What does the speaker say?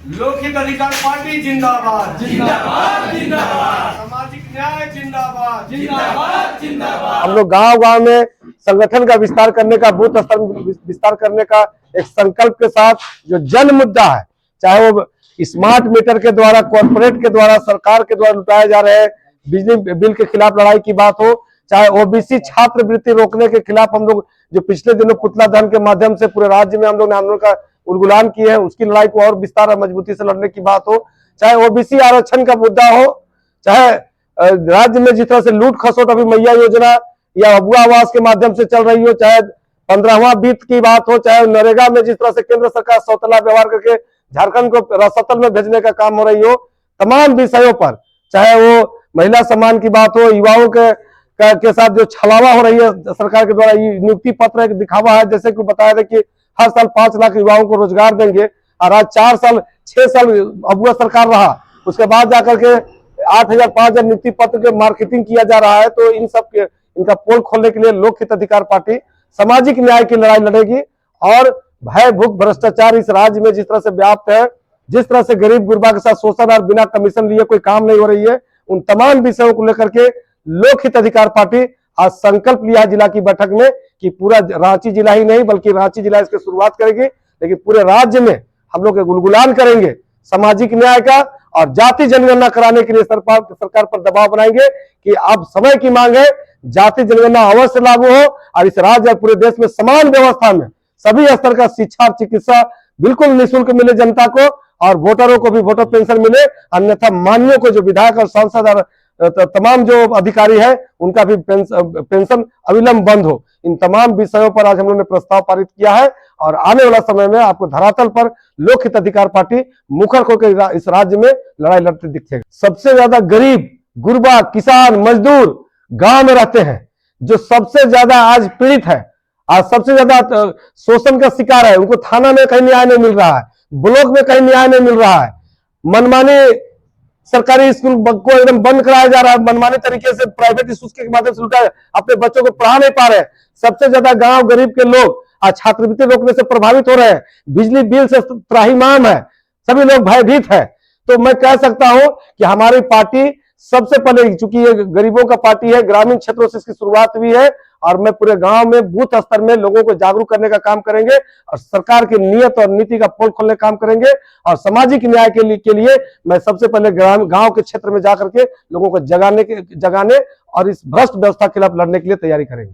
लोकहित अधिकार पार्टी जिंदाबाद जिंदाबाद जिंदाबाद। सामाजिक न्याय जिंदाबाद जिंदाबाद जिंदाबाद। हम लोग गांव गांव में संगठन का विस्तार करने का, बूथ स्तर विस्तार करने का एक संकल्प के साथ जो जन मुद्दा है, चाहे वो स्मार्ट मीटर के द्वारा, कॉर्पोरेट के द्वारा, सरकार के द्वारा लुटाए जा रहे बिजली बिल के खिलाफ लड़ाई की बात हो, चाहे ओबीसी छात्रवृत्ति रोकने के खिलाफ हम लोग जो पिछले दिनों पुतला दहन के माध्यम से पूरे राज्य में हम लोग ने आंदोलन का उलगुलान किए हैं, उसकी लड़ाई को और विस्तार और मजबूती से लड़ने की बात हो, चाहे ओबीसी आरक्षण का मुद्दा हो, चाहे राज्य में जिस तरह से लूट खसोट अभी मैया योजना या अबुआ आवास के माध्यम से चल रही हो, चाहे 15वां वित्त की बात हो, चाहे नरेगा में जिस तरह से केंद्र सरकार सौतला व्यवहार करके झारखंड को रसतल में भेजने का काम हो रही हो, तमाम विषयों पर, चाहे वो महिला सम्मान की बात हो, युवाओं के साथ जो छलावा हो रही है सरकार के द्वारा, ये नियुक्ति पत्र एक दिखावा है, जैसे कि बताया था कि हर साल 5 लाख युवाओं को रोजगार देंगे, और आज 6 साल अबुआ सरकार रहा, उसके बाद जाकर के 8,000 5,000 नियुक्ति पत्र के मार्केटिंग किया जा रहा है। तो इन सब के इनका पोल खोलने के लिए लोकहित अधिकार पार्टी सामाजिक न्याय की लड़ाई लड़ेगी, और भय भूख भ्रष्टाचार इस राज्य में जिस तरह से व्याप्त है, जिस तरह से गरीब गुरबा के साथ शोषण और बिना कमीशन लिए कोई काम नहीं हो रही है, उन तमाम विषयों को लेकर के लोकहित अधिकार पार्टी आज संकल्प लिया है जिला की बैठक में कि पूरा रांची जिला ही नहीं बल्कि रांची जिला इसकी शुरुआत करेगी, लेकिन पूरे राज्य में हम लोग गुलगुलान करेंगे सामाजिक न्याय का, और जाति जनगणना कराने के लिए सरकार पर दबाव बनाएंगे कि अब समय की मांग है, जाति जनगणना अवश्य लागू हो, और इस राज्य और पूरे देश में समान व्यवस्था में सभी स्तर का शिक्षा और चिकित्सा बिल्कुल निःशुल्क मिले जनता को, और वोटरों को भी वोटर पेंशन मिले, अन्यथा मान्यों को जो विधायक और सांसद और तमाम जो अधिकारी है उनका भी पेंशन अविलंब बंद हो। इन तमाम विषयों पर आज हम लोगों ने प्रस्ताव पारित किया है, और आने वाला समय में आपको धरातल पर लोकहित अधिकार पार्टी मुखर होकर इस राज्य में लड़ाई लड़ते दिखेगा। सबसे ज्यादा गरीब गुरबा किसान मजदूर गांव में रहते हैं, जो सबसे ज्यादा आज पीड़ित है, आज सबसे ज्यादा शोषण का शिकार है, उनको थाना में कहीं न्याय नहीं मिल रहा है, ब्लॉक में कहीं न्याय नहीं मिल रहा है, मनमानी सरकारी स्कूल को एकदम बंद कराया जा रहा है, मनमानी तरीके से प्राइवेट स्कूल के माध्यम से लुटा अपने बच्चों को पढ़ा नहीं पा रहे हैं। सबसे ज्यादा गांव गरीब के लोग आज छात्रवृत्ति रोकने से प्रभावित हो रहे हैं, बिजली बिल से त्राहिमाम है, सभी लोग भयभीत है। तो मैं कह सकता हूं कि हमारी पार्टी सबसे पहले, चूंकि ये गरीबों का पार्टी है, ग्रामीण क्षेत्रों से इसकी शुरुआत हुई है, और मैं पूरे गांव में बूथ स्तर में लोगों को जागरूक करने का काम करेंगे, और सरकार की नीयत और नीति का पोल खोलने का काम करेंगे, और सामाजिक न्याय के लिए मैं सबसे पहले गांव के क्षेत्र में जाकर के लोगों को जगाने और इस भ्रष्ट व्यवस्था के खिलाफ लड़ने के लिए तैयारी करेंगे।